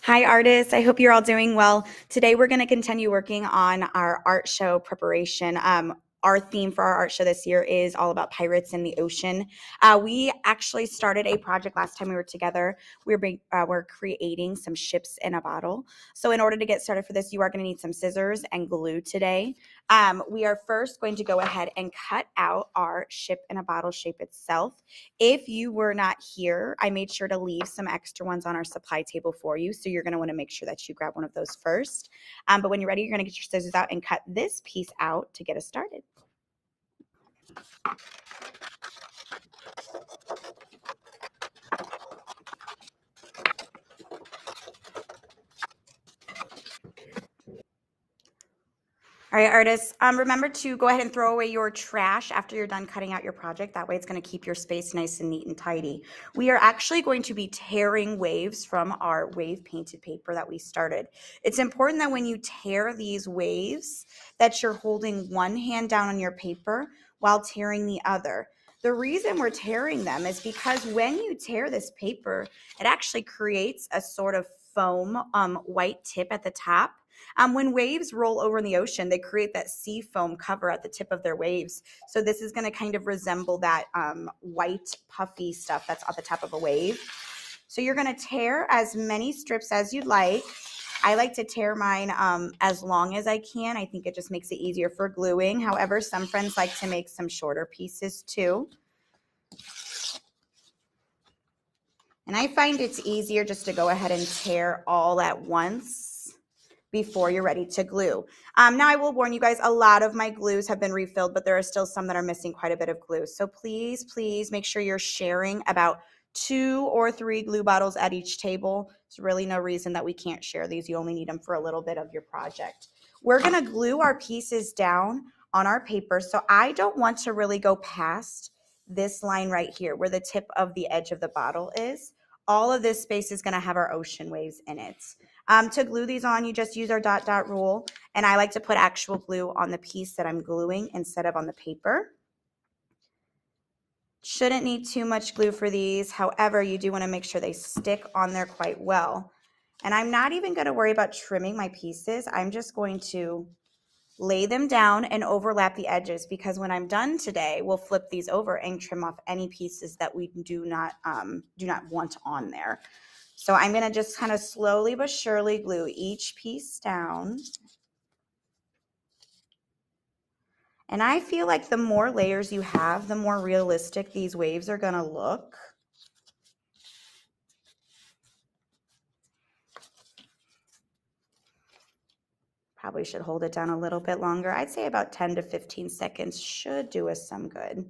Hi, artists. I hope you're all doing well. Today, we're going to continue working on our art show preparation. Our theme for our art show this year is all about pirates in the ocean. We actually started a project last time we were together. We're creating some ships in a bottle. So in order to get started for this, you are going to need some scissors and glue today. We are first going to go ahead and cut out our ship in a bottle shape itself. If you were not here, I made sure to leave some extra ones on our supply table for you. So you're going to want to make sure that you grab one of those first. But when you're ready, you're going to get your scissors out and cut this piece out to get us started. All right, artists, remember to go ahead and throw away your trash after you're done cutting out your project. That way it's going to keep your space nice and neat and tidy. We are actually going to be tearing waves from our wave painted paper that we started. It's important that when you tear these waves that you're holding one hand down on your paper while tearing the other. The reason we're tearing them is because when you tear this paper, it actually creates a sort of foam white tip at the top. When waves roll over in the ocean, they create that sea foam cover at the tip of their waves. So this is going to kind of resemble that white puffy stuff that's at the top of a wave. So you're going to tear as many strips as you'd like. I like to tear mine as long as I can. I think it just makes it easier for gluing. However, some friends like to make some shorter pieces too. And I find it's easier just to go ahead and tear all at once before you're ready to glue. Now I will warn you guys, a lot of my glues have been refilled, but there are still some that are missing quite a bit of glue. So please make sure you're sharing about 2 or 3 glue bottles at each table. There's really no reason that we can't share these. You only need them for a little bit of your project. We're gonna glue our pieces down on our paper. So I don't want to really go past this line right here where the tip of the edge of the bottle is. All of this space is gonna have our ocean waves in it. To glue these on, you just use our dot dot rule, and I like to put actual glue on the piece that I'm gluing instead of on the paper. Shouldn't need too much glue for these. However, you do want to make sure they stick on there quite well. And I'm not even going to worry about trimming my pieces. I'm just going to lay them down and overlap the edges, because when I'm done today, we'll flip these over and trim off any pieces that we do not want on there. So I'm going to just kind of slowly but surely glue each piece down. And I feel like the more layers you have, the more realistic these waves are going to look. Probably should hold it down a little bit longer. I'd say about 10 to 15 seconds should do us some good.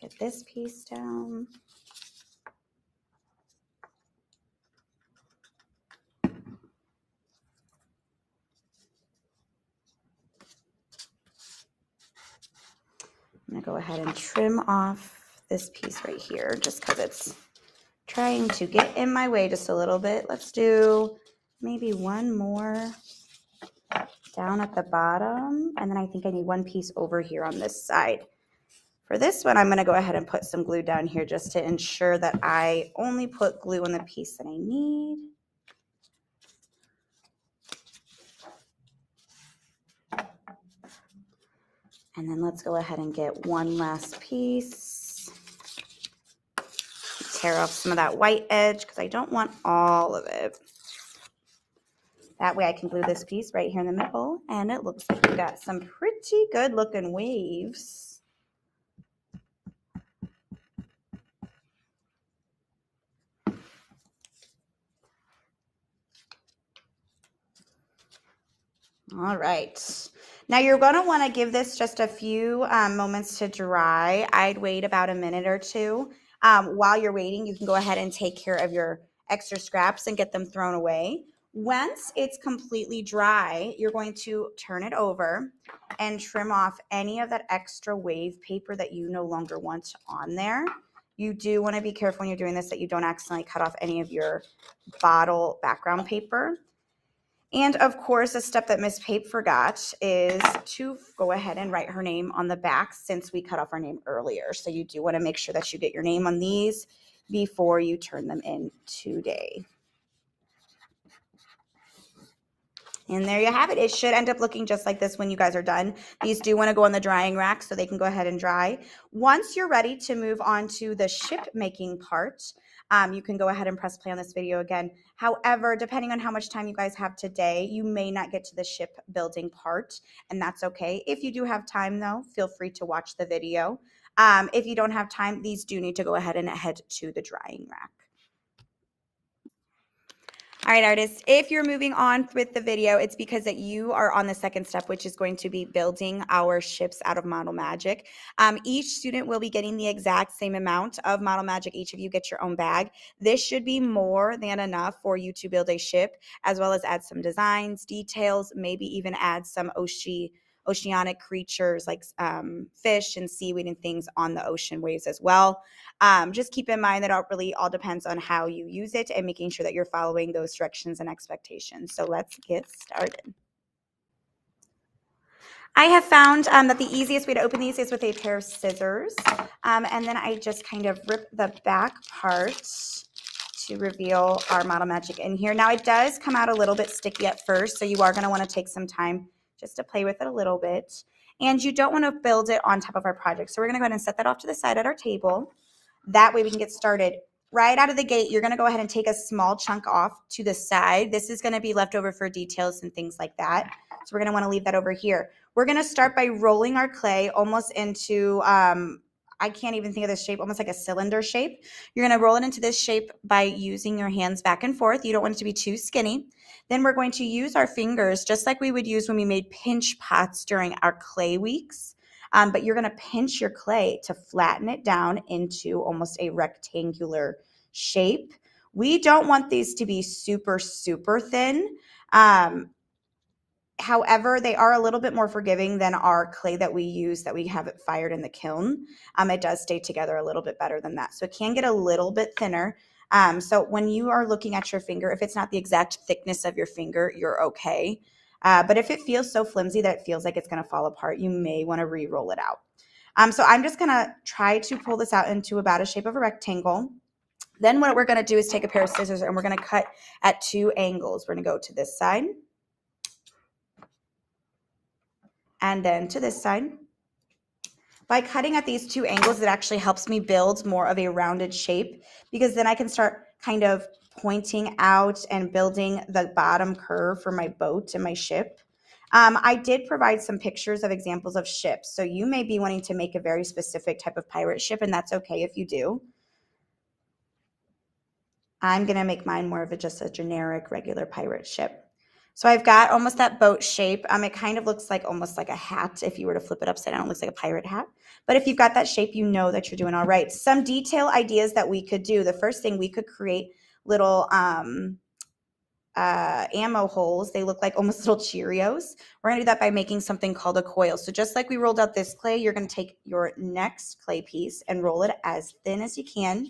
Let's get this piece down. I'm going to go ahead and trim off this piece right here just because it's trying to get in my way just a little bit. Let's do maybe one more down at the bottom, and then I think I need one piece over here on this side. For this one, I'm going to go ahead and put some glue down here just to ensure that I only put glue on the piece that I need. And then let's go ahead and get one last piece. Tear off some of that white edge because I don't want all of it. That way I can glue this piece right here in the middle, and it looks like we got some pretty good looking waves. All right. Now you're going to want to give this just a few moments to dry. I'd wait about a minute or two. While you're waiting, you can go ahead and take care of your extra scraps and get them thrown away. Once it's completely dry, you're going to turn it over and trim off any of that extra wave paper that you no longer want on there. You do want to be careful when you're doing this that you don't accidentally cut off any of your bottle background paper. And of course, a step that Miss Pape forgot is to go ahead and write her name on the back since we cut off our name earlier. So you do want to make sure that you get your name on these before you turn them in today. And there you have it. It should end up looking just like this when you guys are done. These do want to go on the drying rack so they can go ahead and dry. Once you're ready to move on to the ship making part, you can go ahead and press play on this video again. However, depending on how much time you guys have today, you may not get to the ship building part, and that's okay. If you do have time though, feel free to watch the video. If you don't have time, these do need to go ahead and head to the drying rack. All right, artists, if you're moving on with the video, it's because that you are on the second step, which is going to be building our ships out of Model Magic. Each student will be getting the exact same amount of Model Magic. Each of you get your own bag. This should be more than enough for you to build a ship, as well as add some designs, details, maybe even add some oceanic creatures like fish and seaweed and things on the ocean waves as well. Just keep in mind that it really all depends on how you use it and making sure that you're following those directions and expectations. So let's get started. I have found that the easiest way to open these is with a pair of scissors. And then I just kind of rip the back part to reveal our Model Magic in here. Now it does come out a little bit sticky at first, so you are going to want to take some time just to play with it a little bit. And you don't want to build it on top of our project. So we're going to go ahead and set that off to the side at our table. That way we can get started. Right out of the gate, you're going to go ahead and take a small chunk off to the side. This is going to be left over for details and things like that. So we're going to want to leave that over here. We're going to start by rolling our clay almost into, I can't even think of this shape, almost like a cylinder shape. You're going to roll it into this shape by using your hands back and forth. You don't want it to be too skinny. Then we're going to use our fingers just like we would use when we made pinch pots during our clay weeks. But you're going to pinch your clay to flatten it down into almost a rectangular shape. We don't want these to be super, super thin. However, they are a little bit more forgiving than our clay that we use that we have it fired in the kiln. It does stay together a little bit better than that. So it can get a little bit thinner. So when you are looking at your finger, if it's not the exact thickness of your finger, you're okay. But if it feels so flimsy that it feels like it's going to fall apart, you may want to re-roll it out. So I'm just going to try to pull this out into about a shape of a rectangle. Then what we're going to do is take a pair of scissors and we're going to cut at 2 angles. We're going to go to this side and then to this side. By cutting at these 2 angles, it actually helps me build more of a rounded shape because then I can start kind of pointing out and building the bottom curve for my boat and my ship. I did provide some pictures of examples of ships, so you may be wanting to make a very specific type of pirate ship, and that's okay if you do. I'm going to make mine more of just a generic regular pirate ship. So I've got almost that boat shape. It kind of looks like almost like a hat. If you were to flip it upside down, it looks like a pirate hat. But if you've got that shape, you know that you're doing all right. Some detail ideas that we could do. The first thing, we could create little ammo holes. They look like almost little Cheerios. We're going to do that by making something called a coil. So just like we rolled out this clay, you're going to take your next clay piece and roll it as thin as you can.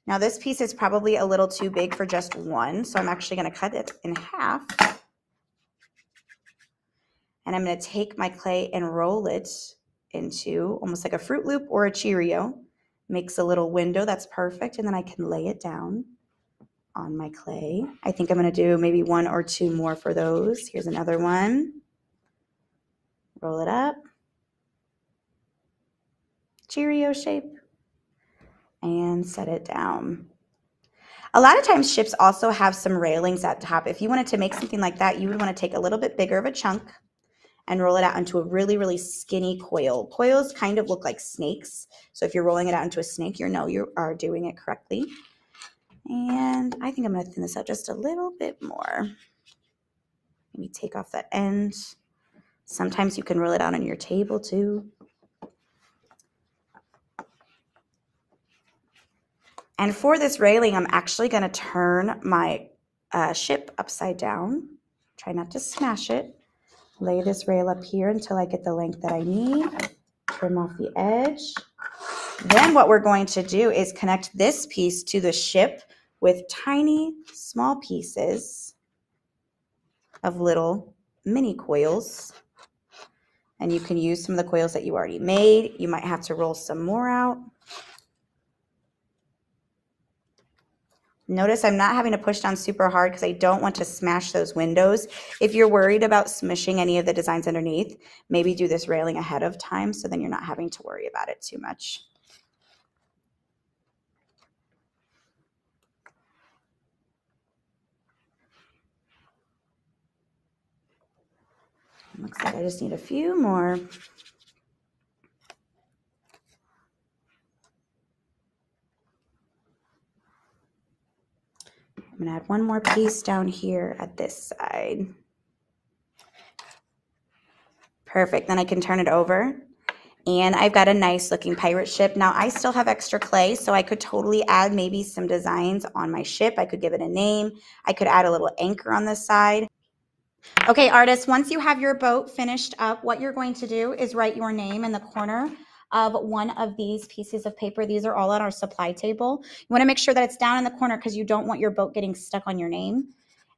Now this piece is probably a little too big for just one, so I'm actually going to cut it in half. And I'm going to take my clay and roll it into almost like a Fruit Loop or a Cheerio. Makes a little window, that's perfect, and then I can lay it down on my clay. I think I'm going to do maybe 1 or 2 more for those. Here's another one. Roll it up. Cheerio shape. And set it down. A lot of times ships also have some railings at the top. If you wanted to make something like that, you would want to take a little bit bigger of a chunk and roll it out into a really, really skinny coil. Coils kind of look like snakes. So if you're rolling it out into a snake, you know you are doing it correctly. And I think I'm going to thin this out just a little bit more. Maybe take off that end. Sometimes you can roll it out on your table too. And for this railing, I'm actually going to turn my ship upside down. Try not to smash it. Lay this rail up here until I get the length that I need. Trim off the edge. Then what we're going to do is connect this piece to the ship with tiny, small pieces of little mini coils. And you can use some of the coils that you already made. You might have to roll some more out. Notice I'm not having to push down super hard because I don't want to smash those windows. If you're worried about smishing any of the designs underneath, maybe do this railing ahead of time so then you're not having to worry about it too much. Looks like I just need a few more. I'm gonna add one more piece down here at this side. Perfect, then I can turn it over. And I've got a nice looking pirate ship. Now I still have extra clay, so I could totally add maybe some designs on my ship. I could give it a name. I could add a little anchor on this side. Okay, artists, once you have your boat finished up, what you're going to do is write your name in the corner of one of these pieces of paper. These are all on our supply table. You want to make sure that it's down in the corner because you don't want your boat getting stuck on your name.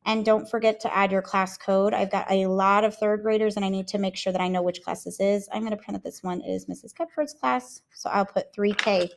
And don't forget to add your class code. I've got a lot of third graders and I need to make sure that I know which class this is. I'm going to pretend that this one is Mrs. Kepford's class. So I'll put 3K.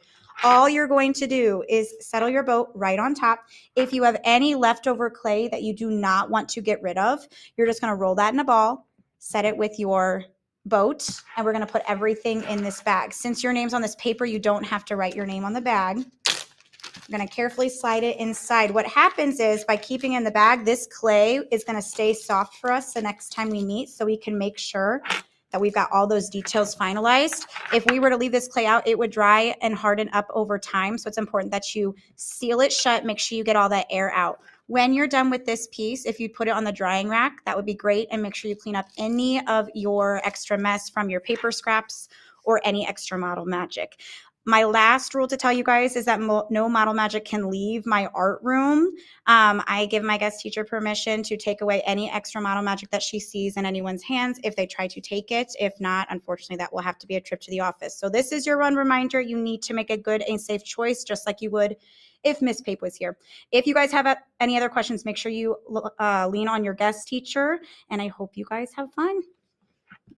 All you're going to do is settle your boat right on top. If you have any leftover clay that you do not want to get rid of, you're just going to roll that in a ball, set it with your boat, and we're going to put everything in this bag. Since your name's on this paper, you don't have to write your name on the bag. I'm going to carefully slide it inside. What happens is by keeping in the bag, this clay is going to stay soft for us the next time we meet so we can make sure that we've got all those details finalized. If we were to leave this clay out, it would dry and harden up over time. So it's important that you seal it shut, make sure you get all that air out. When you're done with this piece, if you put it on the drying rack, that would be great. And make sure you clean up any of your extra mess from your paper scraps or any extra model magic. My last rule to tell you guys is that no model magic can leave my art room. I give my guest teacher permission to take away any extra model magic that she sees in anyone's hands if they try to take it. If not, unfortunately, that will have to be a trip to the office. So this is your one reminder. You need to make a good and safe choice, just like you would if Miss Pape was here. If you guys have any other questions, make sure you lean on your guest teacher, and I hope you guys have fun.